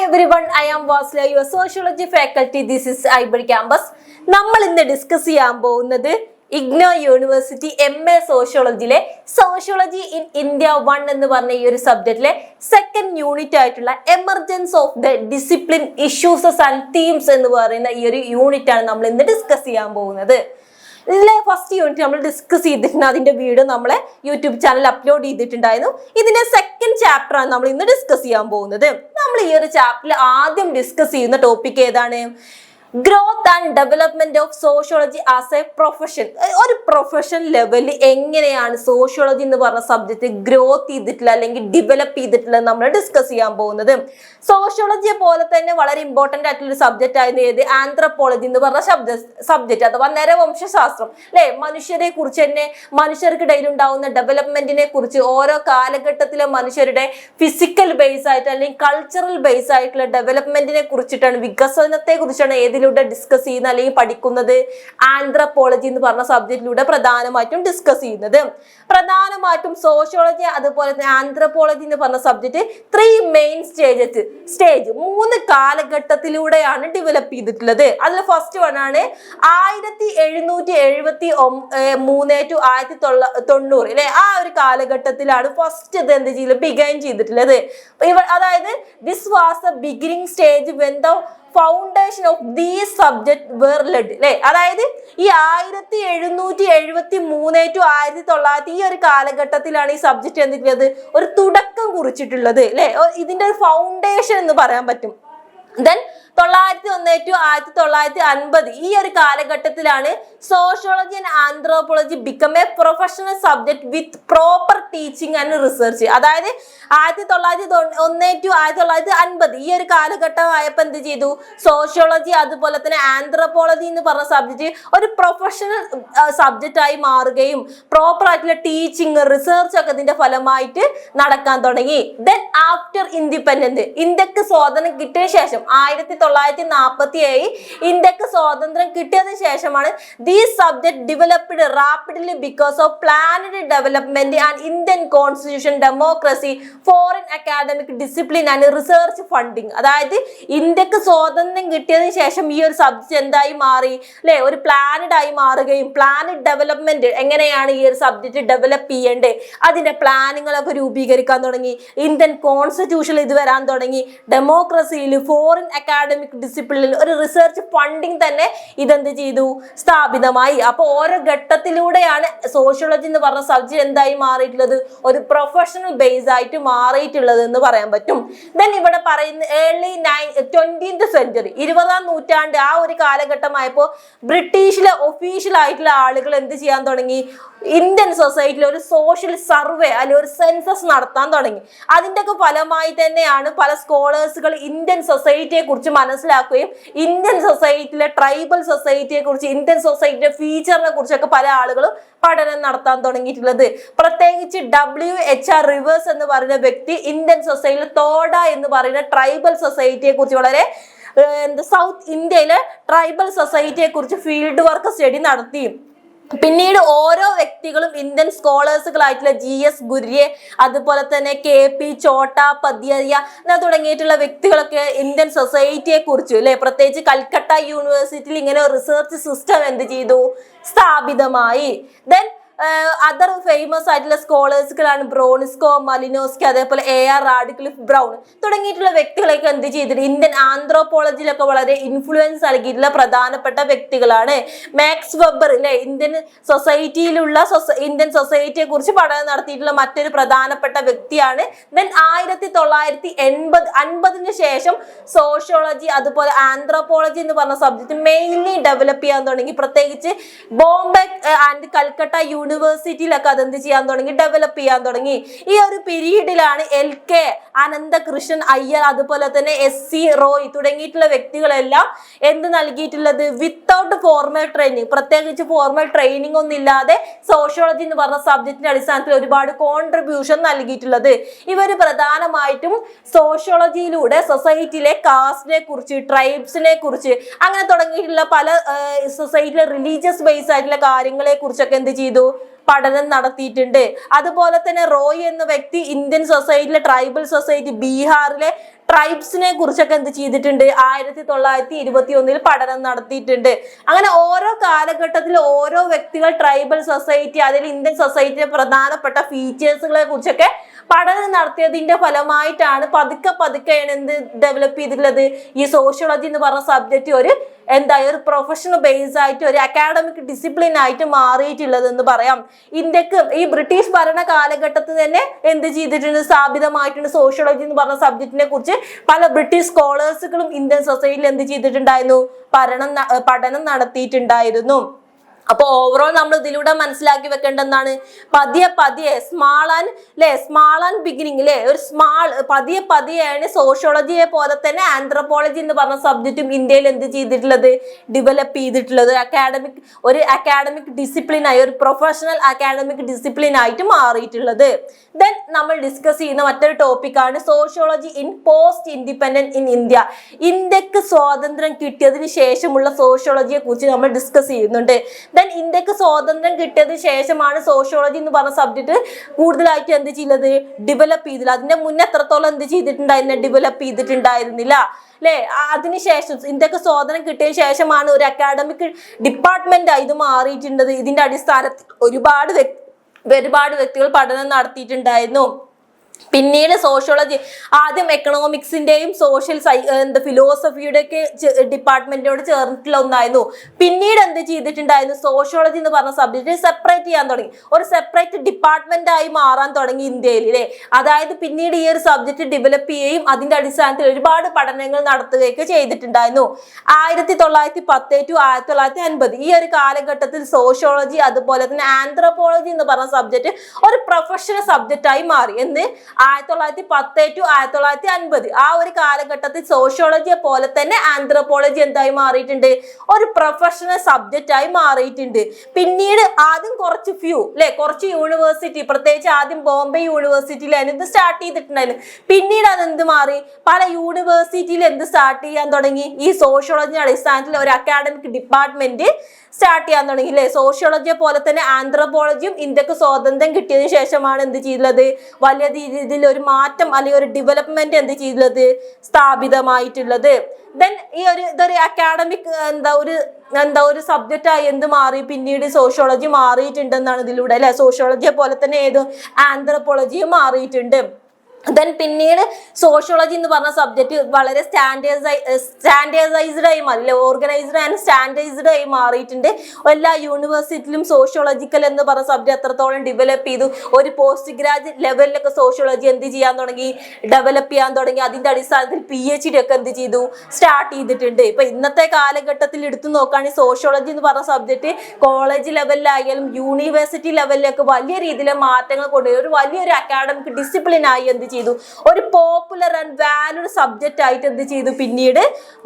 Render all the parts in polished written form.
everyone, I am Vasila, your sociology faculty. This is IGNOU campus. നമ്മൾ ഇന്ന് discuss ചെയ്യാൻ പോകുന്നത് IGNOU യൂണിവേഴ്സിറ്റി MA സോഷ്യോളജിയിലെ സോഷ്യോളജി ഇൻ ഇന്ത്യ 1 എന്ന് പറഞ്ഞ ഈ ഒരു സബ്ജക്റ്റിലെ സെക്കൻഡ് യൂണിറ്റ് ആയിട്ടുള്ള emergence of the discipline issues and themes എന്ന് പറയുന്ന ഈ ഒരു യൂണിറ്റ് ആണ് നമ്മൾ ഇന്ന് ഡിസ്കസ് ചെയ്യാൻ പോകുന്നത്. ഇതിലെ ഫസ്റ്റ് യൂണിറ്റ് നമ്മൾ ഡിസ്കസ് ചെയ്തിട്ടുണ്ട്. അതിന്റെ വീഡിയോ നമ്മളെ യൂട്യൂബ് ചാനൽ അപ്ലോഡ് ചെയ്തിട്ടുണ്ടായിരുന്നു. ഇതിന്റെ സെക്കൻഡ് ചാപ്റ്റർ ആണ് നമ്മൾ ഇന്ന് ഡിസ്കസ് ചെയ്യാൻ പോകുന്നത്. നമ്മൾ ഈ ഒരു ചാപ്റ്ററിൽ ആദ്യം ഡിസ്കസ് ചെയ്യുന്ന ടോപ്പിക് ഏതാണ്? Growth and development of sociology as A profession. ഒരു പ്രൊഫഷൻ ലെവലിൽ എങ്ങനെയാണ് സോഷ്യോളജി എന്ന് പറഞ്ഞ സബ്ജക്ട് ഗ്രോത്ത് ചെയ്തിട്ടില്ല അല്ലെങ്കിൽ ഡെവലപ്പ് ചെയ്തിട്ടില്ല നമ്മൾ ഡിസ്കസ് ചെയ്യാൻ പോകുന്നത്. സോഷ്യോളജിയെ പോലെ തന്നെ വളരെ ഇമ്പോർട്ടന്റ് ആയിട്ടുള്ള ഒരു സബ്ജക്റ്റ് ആയിരുന്നു ഏത്? ആന്ത്രപ്പോളജി എന്ന് പറഞ്ഞ സബ്ജക്ട് അഥവാ നരവംശാസ്ത്രം അല്ലെ. മനുഷ്യരെ കുറിച്ച് തന്നെ മനുഷ്യർക്കിടയിൽ ഉണ്ടാവുന്ന ഡെവലപ്മെന്റിനെ കുറിച്ച് ഓരോ കാലഘട്ടത്തിലെ മനുഷ്യരുടെ ഫിസിക്കൽ ബേസ് ആയിട്ട് അല്ലെങ്കിൽ കൾച്ചറൽ ബേസ് ആയിട്ടുള്ള ഡെവലപ്മെന്റിനെ കുറിച്ചിട്ടാണ്, വികസനത്തെ കുറിച്ചാണ് ഏതിലൂടെ ഡിസ്കസ് ചെയ്യുന്ന അല്ലെങ്കിൽ പഠിക്കുന്നത്? ആന്ത്രപ്പോളജി എന്ന് പറഞ്ഞ സബ്ജക്റ്റിലൂടെ പ്രധാനമായിട്ടും ഡിസ്കസ് ചെയ്യുന്നത്. പ്രധാനമായിട്ടും സോഷ്യോളജി അതുപോലെ തന്നെ ആന്ത്രപ്പോളജി എന്ന് പറഞ്ഞ സബ്ജക്ട് 3 മെയിൻ സ്റ്റേജ് 3 കാലഘട്ടത്തിലൂടെയാണ് ഡെവലപ്പ് ചെയ്തിട്ടുള്ളത്. അതിൽ ഫസ്റ്റ് വൺ ആണ് 1773 to 1990 അല്ലെ. ആ ഒരു കാലഘട്ടത്തിലാണ് ഫസ്റ്റ് ഇത് എന്ത് ചെയ്തത്? ബിഗൈൻ ചെയ്തിട്ടുള്ളത്. അതായത് this was the beginning stage when the foundation of these subject were led അല്ലെ. അതായത് ഈ 1773 to 1900 ഈ ഒരു കാലഘട്ടത്തിലാണ് ഈ സബ്ജക്ട് എന്തിട്ടുള്ളത്? ഒരു തുടക്കം കുറിച്ചിട്ടുള്ളത് അല്ലെ. ഇതിന്റെ ഒരു ഫൗണ്ടേഷൻ എന്ന് പറയാൻ പറ്റും. ദെൻ 1901 to 1950 ഈ ഒരു കാലഘട്ടത്തിലാണ് sociology and anthropology become A professional subject with proper teaching and research. അതായത് 1901 to 1950 ഈ ഒരു കാലഘട്ടം ആയപ്പോൾ എന്ത് ചെയ്തു? സോഷ്യോളജി അതുപോലെ തന്നെ ആന്ത്രോപോളജി എന്ന് പറഞ്ഞ സബ്ജക്ട് ഒരു പ്രൊഫഷണൽ സബ്ജക്റ്റ് ആയി മാറുകയും പ്രോപ്പർ ആയിട്ടുള്ള ടീച്ചിങ് റിസർച്ച് ഒക്കെ ഇതിന്റെ ഫലമായിട്ട് നടക്കാൻ തുടങ്ങി. ദെൻ ആഫ്റ്റർ ഇൻഡിപെൻഡന്റ് ഇന്ത്യക്ക് സ്വാതന്ത്ര്യം കിട്ടിയ ശേഷം 1947 ഇന്ത്യക്ക് സ്വാതന്ത്ര്യം കിട്ടിയതിനു ശേഷമാണ് these subject developed rapidly because of planned development and Indian constitution, democracy, foreign academic discipline and research funding. അതായത് ഇന്ത്യക്ക് സ്വാതന്ത്ര്യം കിട്ടിയതിനു ശേഷം ഈ ഒരു സബ്ജക്ട് എന്തായി മാറി അല്ലെ? ഒരു പ്ലാനഡ് ആയി മാറുകയും പ്ലാനഡ് ഡെവലപ്മെന്റ് എങ്ങനെയാണ് ഈ ഒരു സബ്ജക്ട് ഡെവലപ്പ് ചെയ്യേണ്ടത് അതിന്റെ പ്ലാനുകളൊക്കെ രൂപീകരിക്കാൻ തുടങ്ങി. ഇന്ത്യൻ കോൺസ്റ്റിറ്റ്യൂഷനിൽ ഇത് വരാൻ തുടങ്ങി. ഡെമോക്രസിയിൽ, ഫോറിൻ അക്കാഡമിക് ഡിസിപ്ലിനിൽ ഒരു റിസർച്ച് ഫണ്ടിങ് തന്നെ ഇതെന്ത് ചെയ്തു? സ്ഥാപിതമായി. അപ്പൊ ഓരോ ഘട്ടത്തിലൂടെയാണ് സോഷ്യോളജി എന്ന് പറഞ്ഞ സബ്ജക്ട് എന്തായി മാറിയിട്ടുള്ളത്? ഒരു പ്രൊഫഷണൽ ബേസ് ആയിട്ട് മാറിയിട്ടുള്ളത് എന്ന് പറയാൻ പറ്റും. ദെൻ ഇവിടെ പറയുന്ന ഏർലി 20th സെഞ്ചുറി 20ാം നൂറ്റാണ്ട് ആ ഒരു കാലഘട്ടമായപ്പോ ബ്രിട്ടീഷിലെ ഒഫീഷ്യൽ ആയിട്ടുള്ള ആളുകൾ എന്ത് ചെയ്യാൻ തുടങ്ങി? ഇന്ത്യൻ സൊസൈറ്റിയിൽ ഒരു സോഷ്യൽ സർവേ അല്ലെങ്കിൽ ഒരു സെൻസസ് നടത്താൻ തുടങ്ങി. അതിന്റെ ഒക്കെ ഫലമായി തന്നെയാണ് പല സ്കോളേഴ്സുകൾ ഇന്ത്യൻ സൊസൈറ്റിയെ കുറിച്ച് മനസ്സിലാക്കുകയും ഇന്ത്യൻ സൊസൈറ്റിയിലെ ട്രൈബൽ സൊസൈറ്റിയെ കുറിച്ച്, ഇന്ത്യൻ സൊസൈറ്റിയുടെ ഫീച്ചറിനെ കുറിച്ചൊക്കെ പല ആളുകളും പഠനം നടത്താൻ തുടങ്ങിയിട്ടുള്ളത്. പ്രത്യേകിച്ച് WHR റിവേഴ്സ് എന്ന് പറയുന്ന വ്യക്തി ഇന്ത്യൻ സൊസൈറ്റിയിലെ തോഡ എന്ന് പറയുന്ന ട്രൈബൽ സൊസൈറ്റിയെ കുറിച്ച് വളരെ സൗത്ത് ഇന്ത്യയിലെ ട്രൈബൽ സൊസൈറ്റിയെ കുറിച്ച് ഫീൽഡ് വർക്ക് സ്റ്റഡി നടത്തി. പിന്നീട് ഓരോ വ്യക്തികളും ഇന്ത്യൻ സ്കോളേഴ്സുകളായിട്ടുള്ള GS ഗുര്യേ അതുപോലെ തന്നെ KP ചോട്ട പദ്യയ തുടങ്ങിയിട്ടുള്ള വ്യക്തികളൊക്കെ ഇന്ത്യൻ സൊസൈറ്റിയെ കുറിച്ച് അല്ലെ, പ്രത്യേകിച്ച് കൽക്കട്ട യൂണിവേഴ്സിറ്റിയിൽ ഇങ്ങനെ റിസർച്ച് സിസ്റ്റം എന്ത് ചെയ്തു? സ്ഥാപിതമായി. ദെൻ അതർ ഫേമസ് ആയിട്ടുള്ള സ്കോളേഴ്സുകളാണ് ബ്രോണിസ്കോ, മലിനോസ്കി, അതേപോലെ AR റാഡിക്ലിഫ് ബ്രൗൺ തുടങ്ങിയിട്ടുള്ള വ്യക്തികളൊക്കെ എന്ത് ചെയ്തിട്ട് ഇന്ത്യൻ ആന്ത്രോപോളജിയിലൊക്കെ വളരെ ഇൻഫ്ലുവൻസ് നൽകിയിട്ടുള്ള പ്രധാനപ്പെട്ട വ്യക്തികളാണ്. മാക്സ് വെബർ അല്ലെ, ഇന്ത്യൻ സൊസൈറ്റിയെ കുറിച്ച് പഠനം നടത്തിയിട്ടുള്ള മറ്റൊരു പ്രധാനപ്പെട്ട വ്യക്തിയാണ്. ദെൻ 1950 ശേഷം സോഷ്യോളജി അതുപോലെ ആന്ത്രോപോളജി എന്ന് പറഞ്ഞ സബ്ജക്ട് മെയിൻലി ഡെവലപ്പ് ചെയ്യാൻ തുടങ്ങി. പ്രത്യേകിച്ച് ബോംബെ ആൻഡ് കൽക്കട്ട യൂണിവേഴ്സിറ്റിയിലൊക്കെ അതെന്ത് ചെയ്യാൻ തുടങ്ങി? ഡെവലപ്പ് ചെയ്യാൻ തുടങ്ങി. ഈ ഒരു പീരീഡിലാണ് LK അനന്തകൃഷ്ണൻ അയ്യർ അതുപോലെ തന്നെ SC റോയ് തുടങ്ങിയിട്ടുള്ള വ്യക്തികളെല്ലാം എന്ത് നൽകിയിട്ടുള്ളത്? വിത്തൗട്ട് ഫോർമൽ ട്രെയിനിങ്, പ്രത്യേകിച്ച് ഫോർമൽ ട്രെയിനിങ് ഒന്നും ഇല്ലാതെ സോഷ്യോളജി എന്ന് പറഞ്ഞ സബ്ജക്റ്റിന്റെ അടിസ്ഥാനത്തിൽ ഒരുപാട് കോൺട്രിബ്യൂഷൻ നൽകിയിട്ടുള്ളത്. ഇവർ പ്രധാനമായിട്ടും സോഷ്യോളജിയിലൂടെ സൊസൈറ്റിയിലെ കാസ്റ്റിനെ കുറിച്ച്, ട്രൈബ്സിനെ കുറിച്ച് അങ്ങനെ തുടങ്ങിയിട്ടുള്ള പല സൊസൈറ്റിയിലെ റിലീജിയസ് ബേസ് ആയിട്ടുള്ള കാര്യങ്ങളെ കുറിച്ചൊക്കെ എന്ത് ചെയ്തു? പഠനം നടത്തിയിട്ടുണ്ട്. അതുപോലെ തന്നെ റോയ് എന്ന വ്യക്തി ഇന്ത്യൻ സൊസൈറ്റിയിലെ ട്രൈബൽ സൊസൈറ്റി, ബീഹാറിലെ ട്രൈബ്സിനെ കുറിച്ചൊക്കെ എന്ത് ചെയ്തിട്ടുണ്ട് 1921 പഠനം നടത്തിയിട്ടുണ്ട്. അങ്ങനെ ഓരോ കാലഘട്ടത്തിൽ ഓരോ വ്യക്തികൾ ട്രൈബൽ സൊസൈറ്റി, അതിൽ ഇന്ത്യൻ സൊസൈറ്റിയുടെ പ്രധാനപ്പെട്ട ഫീച്ചേഴ്സുകളെ കുറിച്ചൊക്കെ പഠനം നടത്തിയതിന്റെ ഫലമായിട്ടാണ് പതുക്കെയാണ് എന്ത് ഡെവലപ്പ് ചെയ്തിട്ടുള്ളത്, ഈ സോഷ്യോളജി എന്ന് പറഞ്ഞ സബ്ജക്റ്റ് ഒരു പ്രൊഫഷണൽ ബേസ് ആയിട്ട് ഒരു അക്കാഡമിക് ഡിസിപ്ലിൻ ആയിട്ട് മാറിയിട്ടുള്ളത് എന്ന് പറയാം. ഇന്ത്യക്ക് ഈ ബ്രിട്ടീഷ് ഭരണ കാലഘട്ടത്തിൽ തന്നെ എന്ത് ചെയ്തിട്ടുണ്ട്, സ്ഥാപിതമായിട്ടുണ്ട് സോഷ്യോളജി എന്ന് പറഞ്ഞ സബ്ജക്റ്റിനെ കുറിച്ച് പല ബ്രിട്ടീഷ് സ്കോളേഴ്സുകളും ഇന്ത്യൻ സൊസൈറ്റിയിൽ എന്ത് ചെയ്തിട്ടുണ്ടായിരുന്നു, പഠനം നടത്തിയിട്ടുണ്ടായിരുന്നു. അപ്പൊ ഓവറോൾ നമ്മൾ ഇതിലൂടെ മനസ്സിലാക്കി വെക്കേണ്ടതാണ്, പതിയെ സ്മാൾ ആൻഡ് ബിഗിനിങ് ഒരു പതിയെയാണ് സോഷ്യോളജിയെ പോലെ തന്നെ ആന്ത്രപ്പോളജി എന്ന് പറഞ്ഞ സബ്ജക്റ്റും ഇന്ത്യയിൽ എന്ത് ചെയ്തിട്ടുള്ളത്, ഡെവലപ്പ് ചെയ്തിട്ടുള്ളത്. അക്കാഡമിക് ഡിസിപ്ലിൻ ആയി, ഒരു പ്രൊഫഷണൽ അക്കാഡമിക് ഡിസിപ്ലിൻ ആയിട്ട് മാറിയിട്ടുള്ളത്. ദെൻ നമ്മൾ ഡിസ്കസ് ചെയ്യുന്ന മറ്റൊരു ടോപ്പിക്കാണ് sociology in post independent in India. ഇന്ത്യക്ക് സ്വാതന്ത്ര്യം കിട്ടിയതിന് ശേഷമുള്ള സോഷ്യോളജിയെ കുറിച്ച് നമ്മൾ ഡിസ്കസ് ചെയ്യുന്നുണ്ട്. ദെൻ ഇന്ത്യക്ക് സ്വാതന്ത്ര്യം കിട്ടിയതിന് ശേഷമാണ് സോഷ്യോളജി എന്ന് പറഞ്ഞ സബ്ജക്ട് കൂടുതലായിട്ട് എന്ത് ചെയ്യുന്നത്, ഡെവലപ്പ് ചെയ്തില്ല. അതിന്റെ മുന്നേ എത്രത്തോളം എന്ത് ചെയ്തിട്ടുണ്ടായിരുന്നില്ല, ഡെവലപ്പ് ചെയ്തിട്ടുണ്ടായിരുന്നില്ല അല്ലെ. അതിനുശേഷം ഇന്ത്യക്ക് സ്വാതന്ത്ര്യം കിട്ടിയതിനു ശേഷമാണ് ഒരു അക്കാഡമിക് ഡിപ്പാർട്ട്മെന്റ് ആയി ഇത് മാറിയിട്ടുള്ളത്. ഇതിന്റെ അടിസ്ഥാനത്തിൽ ഒരുപാട് വ്യക്തികൾ പഠനം നടത്തിയിട്ടുണ്ടായിരുന്നു. പിന്നീട് സോഷ്യോളജി ആദ്യം എക്കണോമിക്സിന്റെയും സോഷ്യൽ ഫിലോസഫിയുടെ ഒക്കെ ഡിപ്പാർട്ട്മെന്റിനോട് ചേർന്നിട്ടുള്ള ഒന്നായിരുന്നു. പിന്നീട് എന്ത് ചെയ്തിട്ടുണ്ടായിരുന്നു, സോഷ്യോളജി എന്ന് പറഞ്ഞ സബ്ജക്ട് സെപ്പറേറ്റ് ചെയ്യാൻ തുടങ്ങി, ഒരു സെപ്പറേറ്റ് ഡിപ്പാർട്ട്മെന്റ് ആയി മാറാൻ തുടങ്ങി ഇന്ത്യയിൽ അല്ലെ. അതായത് പിന്നീട് ഈ ഒരു സബ്ജക്ട് ഡെവലപ്പ് ചെയ്യുകയും അതിന്റെ അടിസ്ഥാനത്തിൽ ഒരുപാട് പഠനങ്ങൾ നടത്തുകയൊക്കെ ചെയ്തിട്ടുണ്ടായിരുന്നു. 1910 to 1950 ഈ ഒരു കാലഘട്ടത്തിൽ സോഷ്യോളജി അതുപോലെ തന്നെ ആന്ത്രപ്പോളജി എന്ന് പറഞ്ഞ സബ്ജക്ട് ഒരു പ്രൊഫഷണൽ സബ്ജക്റ്റ് ആയി മാറി. 1910 to 1950 ആ ഒരു കാലഘട്ടത്തിൽ സോഷ്യോളജിയെ പോലെ തന്നെ ആന്ത്രപ്പോളജി എന്തായി മാറിയിട്ടുണ്ട്, ഒരു പ്രൊഫഷണൽ സബ്ജക്റ്റ് ആയി മാറിയിട്ടുണ്ട്. പിന്നീട് ആദ്യം കുറച്ച് യൂണിവേഴ്സിറ്റി, പ്രത്യേകിച്ച് ആദ്യം ബോംബെ യൂണിവേഴ്സിറ്റിയിലായിരുന്നു ഇത് സ്റ്റാർട്ട് ചെയ്തിട്ടുണ്ടായിരുന്നു. പിന്നീട് അതെന്ത് മാറി, പല യൂണിവേഴ്സിറ്റിയിൽ എന്ത് സ്റ്റാർട്ട് ചെയ്യാൻ തുടങ്ങി, ഈ സോഷ്യോളജി അടിസ്ഥാനത്തിൽ ഒരു അക്കാഡമിക് ഡിപ്പാർട്ട്മെന്റ് സ്റ്റാർട്ട് ചെയ്യാൻ തുടങ്ങി അല്ലെ. സോഷ്യോളജിയെ പോലെ തന്നെ ആന്ത്രപ്പോളജിയും ഇന്ത്യക്ക് സ്വാതന്ത്ര്യം കിട്ടിയതിനു ശേഷമാണ് എന്ത് ചെയ്തുള്ളത്, വലിയ രീതിയിൽ ഒരു മാറ്റം അല്ലെങ്കിൽ ഒരു ഡെവലപ്മെന്റ് എന്ത് ചെയ്തുള്ളത്, സ്ഥാപിതമായിട്ടുള്ളത്. ദെൻ ഇതൊരു അക്കാഡമിക് ഒരു സബ്ജക്റ്റ് ആയി എന്ത് മാറി, പിന്നീട് സോഷ്യോളജി മാറിയിട്ടുണ്ടെന്നാണ് ഇതിലൂടെ അല്ലെ. സോഷ്യോളജിയെ പോലെ തന്നെ ആന്ത്രപ്പോളജിയും മാറിയിട്ടുണ്ട്. ദെൻ പിന്നീട് സോഷ്യോളജി എന്ന് പറഞ്ഞ സബ്ജക്ട് വളരെ സ്റ്റാൻഡേർഡൈസ്ഡ് ആയി മാറി, ഓർഗനൈസ്ഡ് ആൻഡ് സ്റ്റാൻഡേർഡൈസ്ഡ് ആയി മാറിയിട്ടുണ്ട്. എല്ലാ യൂണിവേഴ്സിറ്റിയിലും സോഷ്യോളജിക്കൽ എന്ന് പറഞ്ഞ സബ്ജക്ട് എത്രത്തോളം ഡെവലപ്പ് ചെയ്തു, ഒരു പോസ്റ്റ് ഗ്രാജുവേറ്റ് ലെവലിലൊക്കെ സോഷ്യോളജി എന്ത് ചെയ്യാൻ തുടങ്ങി, ഡെവലപ്പ് ചെയ്യാൻ തുടങ്ങി. അതിന്റെ അടിസ്ഥാനത്തിൽ PhD ഒക്കെ എന്ത് ചെയ്തു, സ്റ്റാർട്ട് ചെയ്തിട്ടുണ്ട്. ഇപ്പൊ ഇന്നത്തെ കാലഘട്ടത്തിൽ എടുത്തു നോക്കുകയാണെങ്കിൽ സോഷ്യോളജി എന്ന് പറഞ്ഞ സബ്ജക്ട് കോളേജ് ലെവലിലായാലും യൂണിവേഴ്സിറ്റി ലെവലിലൊക്കെ വലിയ രീതിയിലെ മാറ്റങ്ങൾ കൊണ്ടുവരും. ഒരു വലിയൊരു അക്കാഡമിക് ഡിസിപ്ലിൻ ആയി എന്ത് ചെയ്തു, ഒരു പോപ്പുലർ ആൻഡ് വാല്യൂഡ് സബ്ജക്റ്റ് ആയിട്ട് എന്ത് ചെയ്തു, പിന്നീട്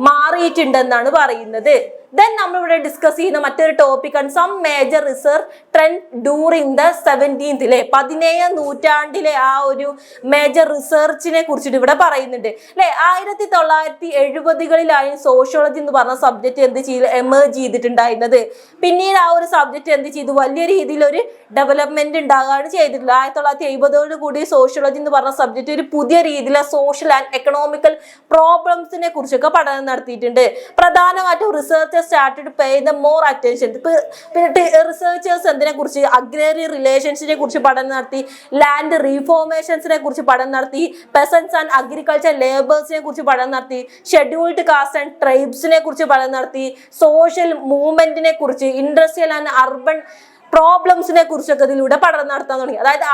മാറിയിട്ടുണ്ടെന്നാണ് പറയുന്നത്. ദെൻ നമ്മളിവിടെ ഡിസ്കസ് ചെയ്യുന്ന മറ്റൊരു ടോപ്പിക്കാണ് some major research trend during the 17th 17ാം നൂറ്റാണ്ടിലെ ആ ഒരു മേജർ റിസർച്ചിനെ കുറിച്ചിട്ട് ഇവിടെ പറയുന്നുണ്ട് അല്ലെ. 1970കളിലായി സോഷ്യോളജി എന്ന് പറഞ്ഞ സബ്ജക്ട് എന്ത് ചെയ്തു, എമേർജ് ചെയ്തിട്ടുണ്ടായിരുന്നത്. പിന്നീട് ആ ഒരു സബ്ജക്ട് എന്ത് ചെയ്തു, വലിയ രീതിയിൽ ഒരു ഡെവലപ്മെന്റ് ഉണ്ടാകുകയാണ് ചെയ്തിട്ടുള്ളത്. 1970 കൂടി സോഷ്യോളജി എന്ന് പറഞ്ഞ സബ്ജക്ട് ഒരു പുതിയ രീതിയിലെ സോഷ്യൽ ആൻഡ് എക്കണോമിക്കൽ പ്രോബ്ലംസിനെ കുറിച്ചൊക്കെ പഠനം നടത്തിയിട്ടുണ്ട്. പ്രധാനമായിട്ടും research started to pay the more attention. പിന്നെ റിസർച്ചേഴ്സ് എന്തിനെ കുറിച്ച്, അഗ്രേറിയൻ റിലേഷൻസിനെ കുറിച്ച് പഠനം നടത്തി, ലാൻഡ് റീഫോർമേഷൻസിനെ കുറിച്ച് പഠനം നടത്തി, പെസൻസ് ആൻഡ് അഗ്രികൾച്ചർ ലേബേഴ്സിനെ കുറിച്ച് പഠനം നടത്തി, ഷെഡ്യൂൾഡ് കാസ്റ്റ് ആൻഡ് ട്രൈബ്സിനെ കുറിച്ച് പഠനം നടത്തി, സോഷ്യൽ മൂവ്മെന്റിനെ കുറിച്ച്, ഇൻഡസ്ട്രിയൽ ആൻഡ് അർബൻ പ്രോബ്ലംസിനെ കുറിച്ചൊക്കെ ഇതിലൂടെ പഠനം നടത്താൻ തുടങ്ങി. അതായത്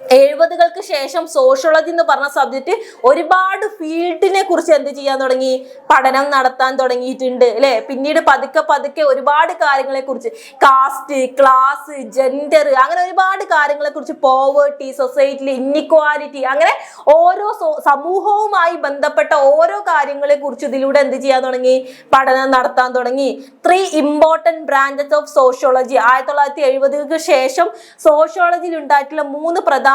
1970കൾക്ക് ശേഷം സോഷ്യോളജി എന്ന് പറഞ്ഞ സബ്ജക്ട് ഒരുപാട് ഫീൽഡിനെ കുറിച്ച് എന്ത് ചെയ്യാൻ തുടങ്ങി, പഠനം നടത്താൻ തുടങ്ങിയിട്ടുണ്ട് അല്ലെ. പിന്നീട് പതുക്കെ ഒരുപാട് കാര്യങ്ങളെ കുറിച്ച്, കാസ്റ്റ്, ക്ലാസ്, ജെൻഡർ, അങ്ങനെ ഒരുപാട് കാര്യങ്ങളെ കുറിച്ച്, പോവേർട്ടി, സൊസൈറ്റിയിലെ ഇന്നിക്വാലിറ്റി, അങ്ങനെ ഓരോ സമൂഹവുമായി ബന്ധപ്പെട്ട ഓരോ കാര്യങ്ങളെ കുറിച്ച് ഇതിലൂടെ എന്ത് ചെയ്യാൻ തുടങ്ങി, പഠനം നടത്താൻ തുടങ്ങി. 3 important branches of sociology. 1970കൾക്ക് ശേഷം സോഷ്യോളജിയിൽ ഉണ്ടായിട്ടുള്ള 3 പ്രധാനപ്പെട്ട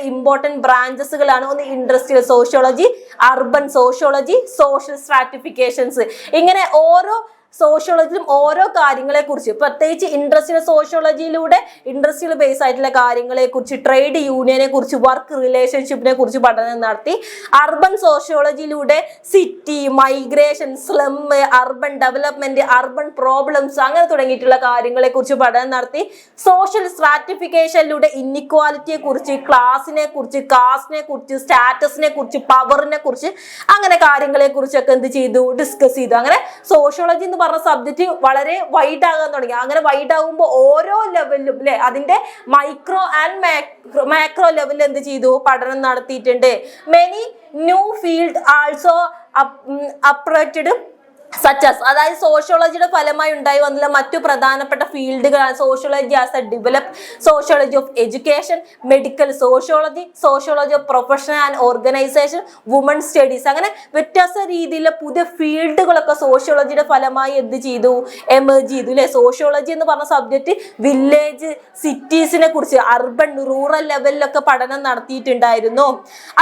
ഇമ്പോർട്ടന്റ് ബ്രാഞ്ചസുകളാണ്. ഒന്ന് industrial sociology, urban sociology, social stratifications. ഇങ്ങനെ ഓരോ സോഷ്യോളജിയിലും ഓരോ കാര്യങ്ങളെ കുറിച്ച്, പ്രത്യേകിച്ച് ഇൻഡസ്ട്രിയൽ സോഷ്യോളജിയിലൂടെ ഇൻഡസ്ട്രിയൽ ബേസ് ആയിട്ടുള്ള കാര്യങ്ങളെ കുറിച്ച്, ട്രേഡ് യൂണിയനെ കുറിച്ച്, വർക്ക് റിലേഷൻഷിപ്പിനെ കുറിച്ച് പഠനം നടത്തി. അർബൻ സോഷ്യോളജിയിലൂടെ city, migration, slum, urban development, urban problems അങ്ങനെ തുടങ്ങിയിട്ടുള്ള കാര്യങ്ങളെ കുറിച്ച് പഠനം നടത്തി. സോഷ്യൽ സ്ട്രാറ്റിഫിക്കേഷനിലൂടെ ഇന്നിക്വാലിറ്റിയെ കുറിച്ച്, ക്ലാസിനെ കുറിച്ച്, കാസ്റ്റിനെ കുറിച്ച്, സ്റ്റാറ്റസിനെ കുറിച്ച്, പവറിനെ കുറിച്ച് അങ്ങനെ കാര്യങ്ങളെ കുറിച്ചൊക്കെ എന്ത് ചെയ്തു, ഡിസ്കസ് ചെയ്തു. അങ്ങനെ സോഷ്യോളജി എന്ന് പറഞ്ഞ സബ്ജക്റ്റ് വളരെ വൈഡ് ആകാൻ തുടങ്ങി. അങ്ങനെ വൈഡ് ആകുമ്പോൾ ഓരോ ലെവലിലും അല്ലെ അതിന്റെ മൈക്രോ ആൻഡ് മാക്രോ ലെവലിൽ എന്ത് ചെയ്തു, പഠനം നടത്തിയിട്ടുണ്ട്. Many new field also operated such, as സോഷ്യോളജിയുടെ ഫലമായി ഉണ്ടായി വന്നില്ല മറ്റു പ്രധാനപ്പെട്ട ഫീൽഡുകളാണ് sociology as a develop, sociology of education, medical sociology, sociology of profession and organisation, woman studies. അങ്ങനെ വ്യത്യസ്ത രീതിയിലുള്ള പുതിയ ഫീൽഡുകളൊക്കെ സോഷ്യോളജിയുടെ ഫലമായി എന്ത് ചെയ്തു, എമേർജ് ചെയ്തു അല്ലെ. സോഷ്യോളജി എന്ന് പറഞ്ഞ സബ്ജക്ട് വില്ലേജ്, സിറ്റീസിനെ കുറിച്ച്, അർബൻ, റൂറൽ ലെവലിലൊക്കെ പഠനം നടത്തിയിട്ടുണ്ടായിരുന്നു.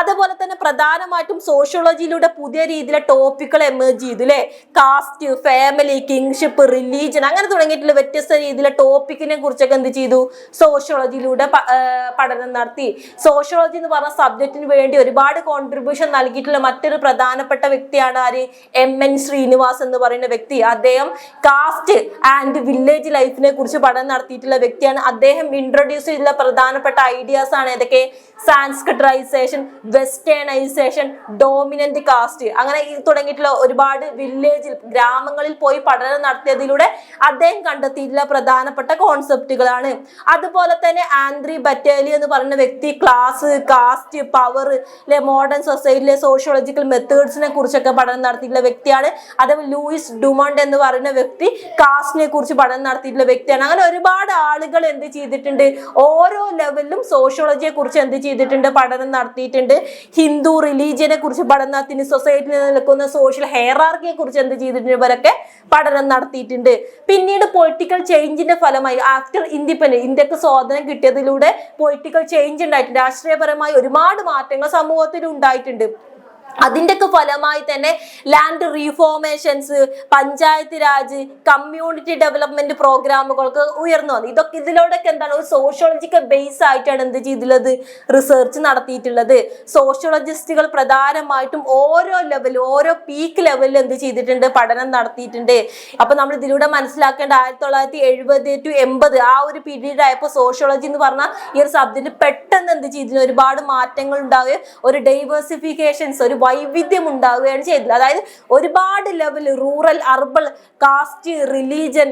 അതുപോലെ തന്നെ പ്രധാനമായിട്ടും സോഷ്യോളജിയിലൂടെ പുതിയ രീതിയിലെ ടോപ്പിക്കുകൾ എമേർജ് ചെയ്തു അല്ലെ. കാസ്റ്റ്, ഫാമിലി, കിങ്ഷിപ്പ്, റിലീജിയൻ അങ്ങനെ തുടങ്ങിയിട്ടുള്ള വ്യത്യസ്ത രീതിയിലെ ടോപ്പിക്കിനെ കുറിച്ചൊക്കെ എന്ത് ചെയ്തു, സോഷ്യോളജിയിലൂടെ പഠനം നടത്തി. സോഷ്യോളജി എന്ന് പറഞ്ഞ സബ്ജക്റ്റിന് വേണ്ടി ഒരുപാട് കോൺട്രിബ്യൂഷൻ നൽകിയിട്ടുള്ള മറ്റൊരു പ്രധാനപ്പെട്ട വ്യക്തിയാണ് ആര്, MN ശ്രീനിവാസ് എന്ന് പറയുന്ന വ്യക്തി. അദ്ദേഹം കാസ്റ്റ് ആൻഡ് വില്ലേജ് ലൈഫിനെ കുറിച്ച് പഠനം നടത്തിയിട്ടുള്ള വ്യക്തിയാണ്. അദ്ദേഹം ഇൻട്രൊഡ്യൂസ് ചെയ്തിട്ടുള്ള പ്രധാനപ്പെട്ട ഐഡിയാസ് ആണ് ഏതൊക്കെ, സാൻസ്ക്രിറ്റൈസേഷൻ, വെസ്റ്റേണൈസേഷൻ, ഡോമിനന്റ് കാസ്റ്റ് അങ്ങനെ തുടങ്ങിയിട്ടുള്ള ഒരുപാട് വില്ലേജിൽ ഗ്രാമങ്ങളിൽ പോയി പഠനം നടത്തിയതിലൂടെ അദ്ദേഹം കണ്ടെത്തിയിട്ടുള്ള പ്രധാനപ്പെട്ട കോൺസെപ്റ്റുകളാണ്. അതുപോലെ തന്നെ ആൻഡ്രി ബറ്റേലി എന്ന് പറയുന്ന വ്യക്തി ക്ലാസ്, കാസ്റ്റ്, പവർ, മോഡേൺ സൊസൈറ്റിയിലെ സോഷ്യോളജിക്കൽ മെത്തേഡ്സിനെ കുറിച്ചൊക്കെ പഠനം നടത്തിയിട്ടുള്ള വ്യക്തിയാണ്. അതേപോലെ ലൂയിസ് ഡുമണ്ട് എന്ന് പറയുന്ന വ്യക്തി കാസ്റ്റിനെ കുറിച്ച് പഠനം നടത്തിയിട്ടുള്ള വ്യക്തിയാണ്. അങ്ങനെ ഒരുപാട് ആളുകൾ എന്ത് ചെയ്തിട്ടുണ്ട്, ഓരോ ലെവലിലും സോഷ്യോളജിയെ കുറിച്ച് എന്ത് ചെയ്തിട്ടുണ്ട്, പഠനം നടത്തിയിട്ടുണ്ട്. ഹിന്ദു റിലീജിയനെ കുറിച്ച് പഠനം നടത്തി, സൊസൈറ്റിയിൽ നിൽക്കുന്ന സോഷ്യൽ ഹെയറാർക്കിയെ കുറിച്ച് എന്ത് ചെയ്തിട്ടുണ്ട്, ഇവരൊക്കെ പഠനം നടത്തിയിട്ടുണ്ട്. പിന്നീട് പൊളിറ്റിക്കൽ ചേഞ്ചിന്റെ ഫലമായി ആഫ്റ്റർ ഇൻഡിപെൻഡൻസ്, ഇന്ത്യക്ക് സ്വാതന്ത്ര്യം കിട്ടിയതിലൂടെ പൊളിറ്റിക്കൽ ചേഞ്ച് ഉണ്ടായിട്ടുണ്ട്. രാഷ്ട്രീയപരമായി ഒരുപാട് മാറ്റങ്ങൾ സമൂഹത്തിൽ ഉണ്ടായിട്ടുണ്ട്. അതിൻ്റെയൊക്കെ ഫലമായി തന്നെ land reformations, panchayat raj, community development പ്രോഗ്രാമുകൾക്ക് ഉയർന്നു വന്നു. ഇതിലൂടെയൊക്കെ എന്താണ്, ഒരു സോഷ്യോളജിക്കൽ ബേസ് ആയിട്ടാണ് എന്ത് ചെയ്തിട്ടുള്ളത്, റിസർച്ച് നടത്തിയിട്ടുള്ളത്. സോഷ്യോളജിസ്റ്റുകൾ പ്രധാനമായിട്ടും ഓരോ ലെവലും ഓരോ പീക്ക് ലെവലിൽ എന്ത് ചെയ്തിട്ടുണ്ട്, പഠനം നടത്തിയിട്ടുണ്ട്. അപ്പൊ നമ്മൾ ഇതിലൂടെ മനസ്സിലാക്കേണ്ട 1970 to 80 ആ ഒരു പീരീഡ് ആയപ്പോൾ സോഷ്യോളജി എന്ന് പറഞ്ഞാൽ ഈ ഒരു സബ്ജക്ട് പെട്ടെന്ന് എന്ത് ചെയ്തിട്ടുണ്ട്, ഒരുപാട് മാറ്റങ്ങൾ ഉണ്ടാവുകയും ഒരു ഡൈവേഴ്സിഫിക്കേഷൻസ്, ഒരു വൈവിധ്യം ഉണ്ടാവുകയാണ് ചെയ്തത്. അതായത് ഒരുപാട് level, rural, urban, caste, religion,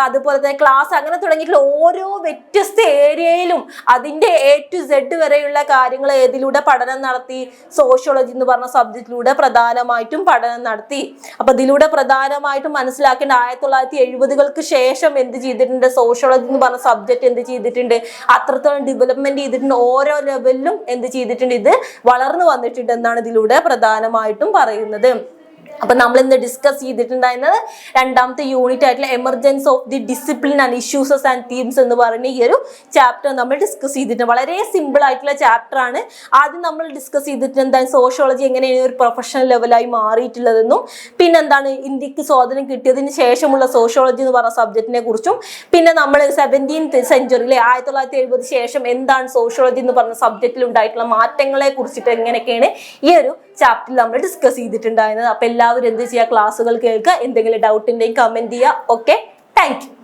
അതുപോലെ തന്നെ ക്ലാസ് അങ്ങനെ തുടങ്ങിയിട്ടുള്ള ഓരോ വ്യത്യസ്ത ഏരിയയിലും അതിന്റെ A to Z വരെയുള്ള കാര്യങ്ങൾ ഏതിലൂടെ പഠനം നടത്തി, സോഷ്യോളജി എന്ന് പറഞ്ഞ സബ്ജക്റ്റിലൂടെ പ്രധാനമായിട്ടും പഠനം നടത്തി. അപ്പൊ ഇതിലൂടെ പ്രധാനമായിട്ടും മനസ്സിലാക്കേണ്ട 1970-കൾക്ക് ശേഷം എന്ത് ചെയ്തിട്ടുണ്ട്, സോഷ്യോളജി എന്ന് പറഞ്ഞ സബ്ജക്ട് എന്ത് ചെയ്തിട്ടുണ്ട്, അത്രത്തോളം ഡെവലപ്മെന്റ് ചെയ്തിട്ടുണ്ട്. ഓരോ ലെവലിലും എന്ത് ചെയ്തിട്ടുണ്ട്, ഇത് വളർന്നു വന്നിട്ടുണ്ട് എന്നാണ് ഇതിലൂടെ പ്രധാനമായിട്ടും പറയുന്നത്. അപ്പൊ നമ്മൾ ഇന്ന് ഡിസ്കസ് ചെയ്തിട്ടുണ്ടായിരുന്നത് രണ്ടാമത്തെ യൂണിറ്റ് ആയിട്ടുള്ള emergence of the discipline and issues and themes എന്ന് പറയുന്ന ഈ ഒരു ചാപ്റ്റർ നമ്മൾ ഡിസ്കസ് ചെയ്തിട്ടുണ്ട്. വളരെ സിമ്പിൾ ആയിട്ടുള്ള ചാപ്റ്റർ ആണ്. ആദ്യം നമ്മൾ ഡിസ്കസ് ചെയ്തിട്ടുണ്ട് എന്താണ് സോഷ്യോളജി എങ്ങനെയാണ് ഒരു പ്രൊഫഷണൽ ലെവലായി മാറിയിട്ടുള്ളതെന്നും, പിന്നെന്താണ് ഇന്ത്യക്ക് സ്വാതന്ത്ര്യം കിട്ടിയതിന് ശേഷമുള്ള സോഷ്യോളജി എന്ന് പറഞ്ഞ സബ്ജക്റ്റിനെ കുറിച്ചും, പിന്നെ നമ്മൾ 17th സെഞ്ചുറിയിലെ 1970 ശേഷം എന്താണ് സോഷ്യോളജി എന്ന് പറഞ്ഞ സബ്ജക്റ്റിൽ ഉണ്ടായിട്ടുള്ള മാറ്റങ്ങളെ കുറിച്ചിട്ട് എങ്ങനെയൊക്കെയാണ് ഈ ഒരു ചാപ്റ്ററിൽ നമ്മൾ ഡിസ്കസ് ചെയ്തിട്ടുണ്ടായിരുന്നത്. അപ്പൊ എല്ലാവരും എന്ത് ചെയ്യുക, ക്ലാസ്സുകൾ കേൾക്കുക, എന്തെങ്കിലും ഡൗട്ട് ഉണ്ടെങ്കിൽ കമന്റ് ചെയ്യുക. Okay, thank you.